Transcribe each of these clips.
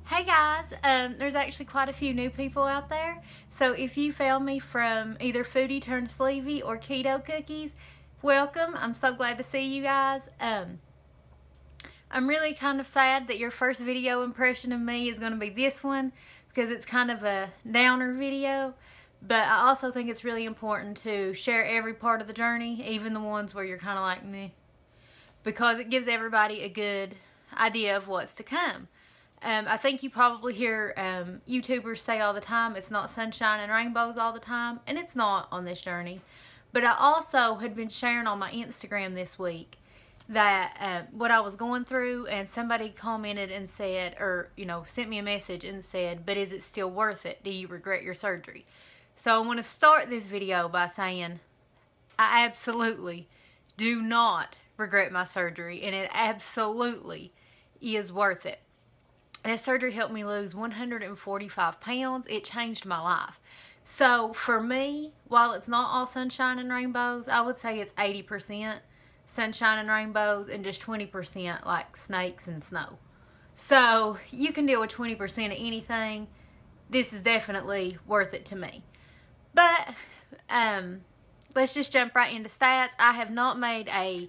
Hey guys, there's actually quite a few new people out there, so if you found me from either Foodie Turned Sleevey or Keto Cookies, welcome. I'm so glad to see you guys. I'm really kind of sad that your first video impression of me is going to be this one because it's kind of a downer video, but I also think it's really important to share every part of the journey, even the ones where you're kind of like meh, because it gives everybody a good idea of what's to come. I think you probably hear YouTubers say all the time it's not sunshine and rainbows all the time, and it's not on this journey. But I also had been sharing on my Instagram this week that what I was going through, and somebody commented and said, or sent me a message and said, but is it still worth it? Do you regret your surgery? So I want to start this video by saying I absolutely do not regret my surgery, and it absolutely is worth it. That surgery helped me lose 145 pounds. It changed my life. So for me, while it's not all sunshine and rainbows, I would say it's 80% sunshine and rainbows and just 20% like snakes and snow. So you can deal with 20% of anything. This is definitely worth it to me. But let's just jump right into stats. I have not made a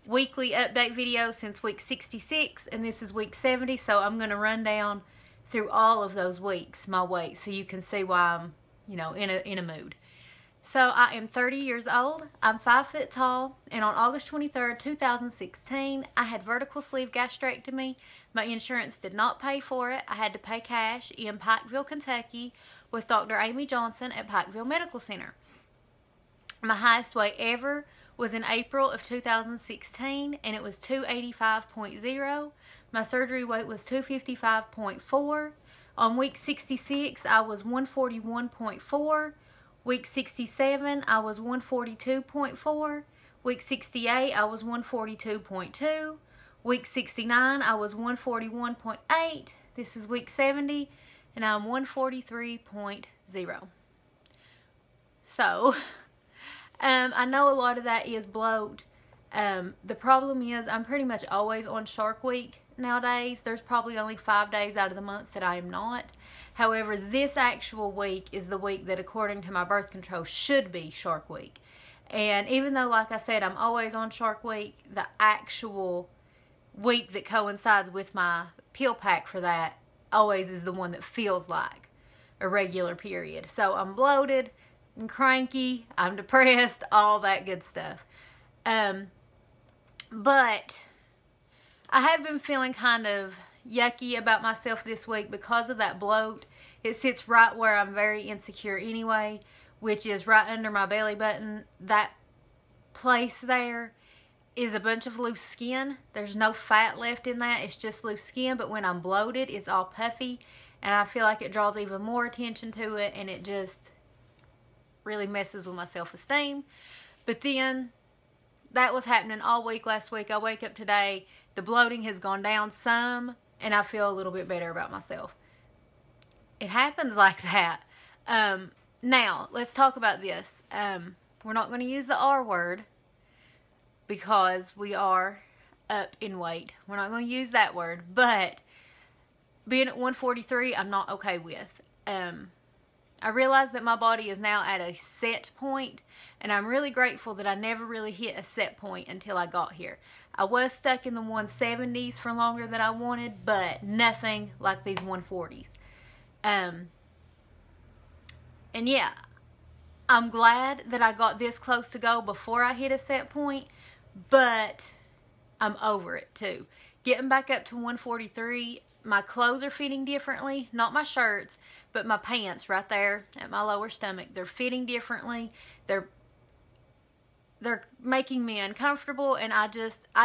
weekly update video since week 66, and this is week 70, so I'm going to run down through all of those weeks my weight so you can see why I'm in a mood. So I am 30 years old, I'm 5 foot tall, and on August 23rd 2016 I had vertical sleeve gastrectomy. My insurance did not pay for it. I had to pay cash in Pikeville, Kentucky with Dr. Amy Johnson at Pikeville Medical Center. My highest weight ever was in April of 2016, and it was 285.0. My surgery weight was 255.4. On week 66, I was 141.4. Week 67, I was 142.4. Week 68, I was 142.2. Week 69, I was 141.8. This is week 70, and I'm 143.0. So I know a lot of that is bloat. The problem is I'm pretty much always on Shark Week nowadays. There's probably only 5 days out of the month that I am not. However, this actual week is the week that, according to my birth control, should be Shark Week. And even though, like I said, I'm always on Shark Week, the actual week that coincides with my pill pack for that always is the one that feels like a regular period. So I'm bloated, I'm cranky, I'm depressed, all that good stuff. But I have been feeling kind of yucky about myself this week because of that bloat. It sits right where I'm very insecure anyway, which is right under my belly button. That place there is a bunch of loose skin. There's no fat left in that. It's just loose skin, but when I'm bloated, it's all puffy, and I feel like it draws even more attention to it, and it just really messes with my self-esteem. But then that was happening all week last week. I wake up today, the bloating has gone down some, and I feel a little bit better about myself. It happens like that. Now let's talk about this. We're not going to use the R word because we are up in weight. We're not going to use that word, but being at 143 I'm not okay with. I realize that my body is now at a set point, and I'm really grateful that I never really hit a set point until I got here. I was stuck in the 170s for longer than I wanted, but nothing like these 140s. And yeah, I'm glad that I got this close to go before I hit a set point, but I'm over it too. Getting back up to 143, my clothes are fitting differently, not my shirts, but my pants right there at my lower stomach. They're fitting differently. They're making me uncomfortable, and I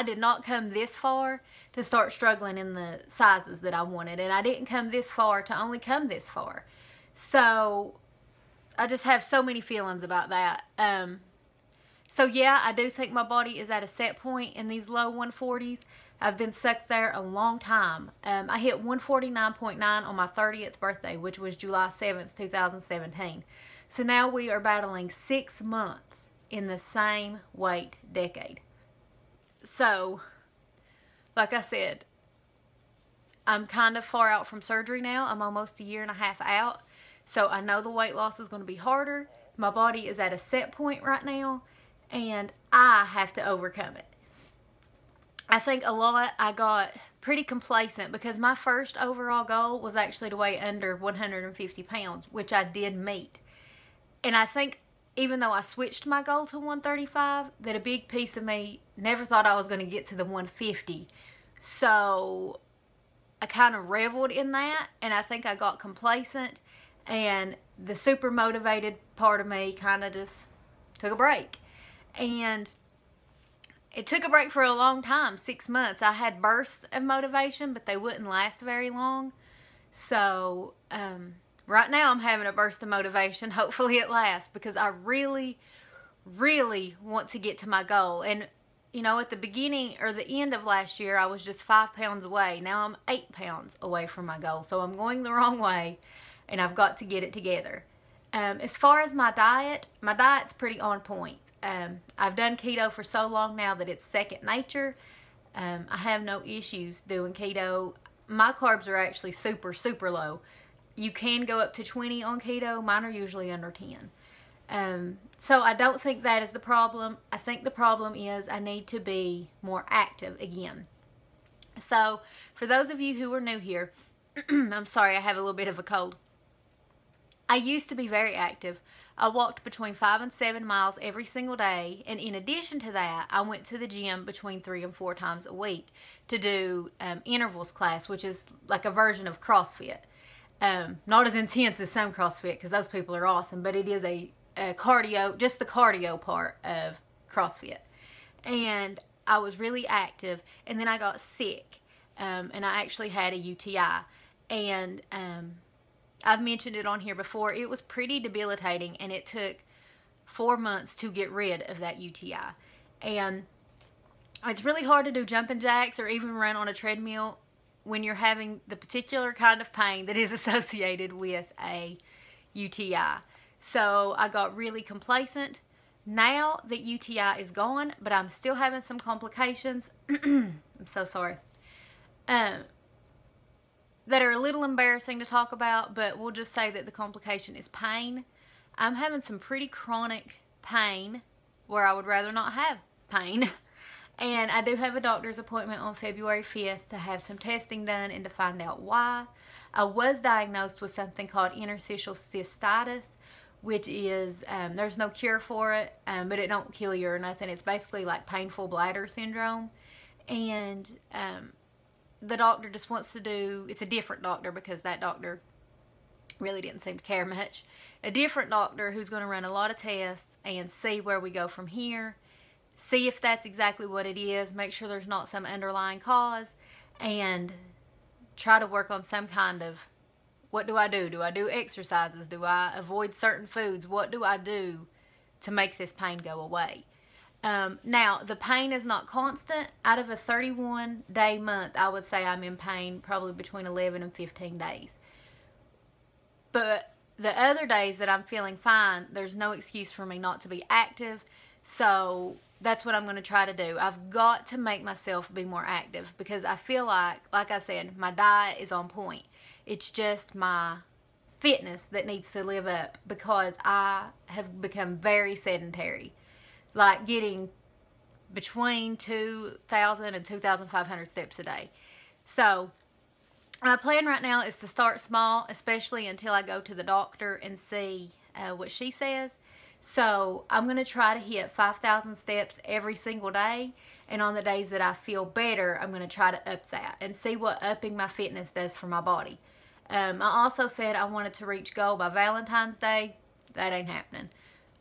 did not come this far to start struggling in the sizes that I wanted, and I didn't come this far to only come this far. So I just have so many feelings about that. So yeah, I do think my body is at a set point in these low 140s. I've been stuck there a long time. I hit 149.9 on my 30th birthday, which was July 7th, 2017. So now we are battling 6 months in the same weight decade. So, like I said, I'm kind of far out from surgery now. I'm almost a year and a half out. So I know the weight loss is going to be harder. My body is at a set point right now, and I have to overcome it. I think a lot I got pretty complacent because my first overall goal was actually to weigh under 150 pounds, which I did meet. And I think even though I switched my goal to 135, that a big piece of me never thought I was going to get to the 150. So I kind of reveled in that, and I think I got complacent, and the super motivated part of me kind of just took a break. And it took a break for a long time, 6 months. I had bursts of motivation, but they wouldn't last very long. So right now I'm having a burst of motivation. Hopefully it lasts, because I really, really want to get to my goal. And you know, at the beginning or the end of last year, I was just 5 pounds away. Now I'm 8 pounds away from my goal. So I'm going the wrong way, and I've got to get it together. As far as my diet's pretty on point. I've done keto for so long now that it's second nature. I have no issues doing keto. My carbs are actually super, super low. You can go up to 20 on keto. Mine are usually under 10. So I don't think that is the problem. I think the problem is I need to be more active again. So for those of you who are new here, I'm sorry, I have a little bit of a cold. I used to be very active. I walked between 5 and 7 miles every single day, and in addition to that, I went to the gym between 3 and 4 times a week to do intervals class, which is like a version of CrossFit. Not as intense as some CrossFit, because those people are awesome, but it is a cardio, just the cardio part of CrossFit. And I was really active, and then I got sick, and I actually had a UTI, and I've mentioned it on here before. It was pretty debilitating, and it took 4 months to get rid of that UTI. And it's really hard to do jumping jacks or even run on a treadmill when you're having the particular kind of pain that is associated with a UTI. So I got really complacent. Now the UTI is gone, but I'm still having some complications. I'm so sorry. That are a little embarrassing to talk about, but we'll just say that the complication is pain. I'm having some pretty chronic pain where I would rather not have pain. And I do have a doctor's appointment on February 5th to have some testing done and to find out why. I was diagnosed with something called interstitial cystitis, which is, there's no cure for it, but it don't kill you or nothing. It's basically like painful bladder syndrome. And the doctor just wants to do, it's a different doctor because that doctor really didn't seem to care much. A different doctor who's going to run a lot of tests and see where we go from here. See if that's exactly what it is. Make sure there's not some underlying cause. And try to work on some kind of, what do I do? Do I do exercises? Do I avoid certain foods? What do I do to make this pain go away? Now, the pain is not constant. Out of a 31-day month, I would say I'm in pain probably between 11 and 15 days. But the other days that I'm feeling fine, there's no excuse for me not to be active. So that's what I'm going to try to do. I've got to make myself be more active because I feel like I said, my diet is on point. It's just my fitness that needs to live up because I have become very sedentary. Like getting between 2,000 and 2,500 steps a day. So my plan right now is to start small, especially until I go to the doctor and see what she says. So I'm going to try to hit 5,000 steps every single day. And on the days that I feel better, I'm going to try to up that and see what upping my fitness does for my body. I also said I wanted to reach goal by Valentine's Day. That ain't happening.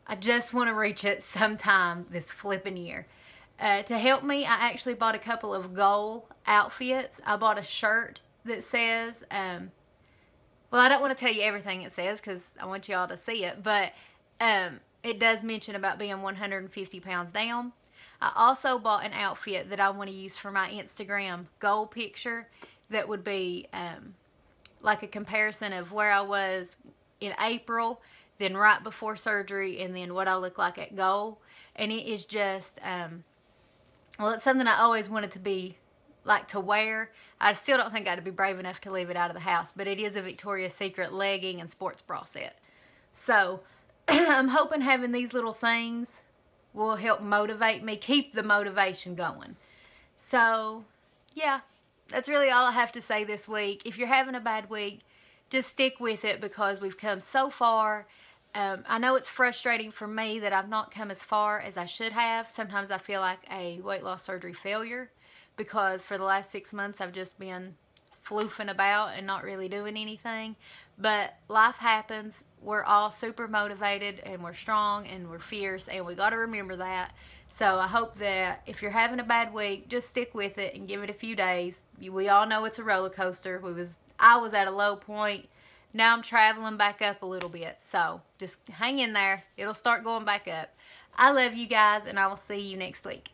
I just want to reach it sometime this flipping year. To help me, I actually bought a couple of goal outfits. I bought a shirt that says, well, I don't want to tell you everything it says because I want y'all to see it, but it does mention about being 150 pounds down. I also bought an outfit that I want to use for my Instagram goal picture that would be like a comparison of where I was in April, then right before surgery, and then what I look like at goal. And it is just, well, it's something I always wanted to be like to wear. I still don't think I'd be brave enough to leave it out of the house, but it is a Victoria's Secret legging and sports bra set. So I'm hoping having these little things will help motivate me, keep the motivation going. So yeah, that's really all I have to say this week. If you're having a bad week, just stick with it because we've come so far. I know it's frustrating for me that I've not come as far as I should have. Sometimes I feel like a weight loss surgery failure because for the last 6 months I've just been floofing about and not really doing anything. But life happens. We're all super motivated and we're strong and we're fierce, and we got to remember that. So I hope that if you're having a bad week, just stick with it and give it a few days. We all know it's a roller coaster. I was at a low point. Now I'm traveling back up a little bit. So just hang in there. It'll start going back up. I love you guys, and I will see you next week.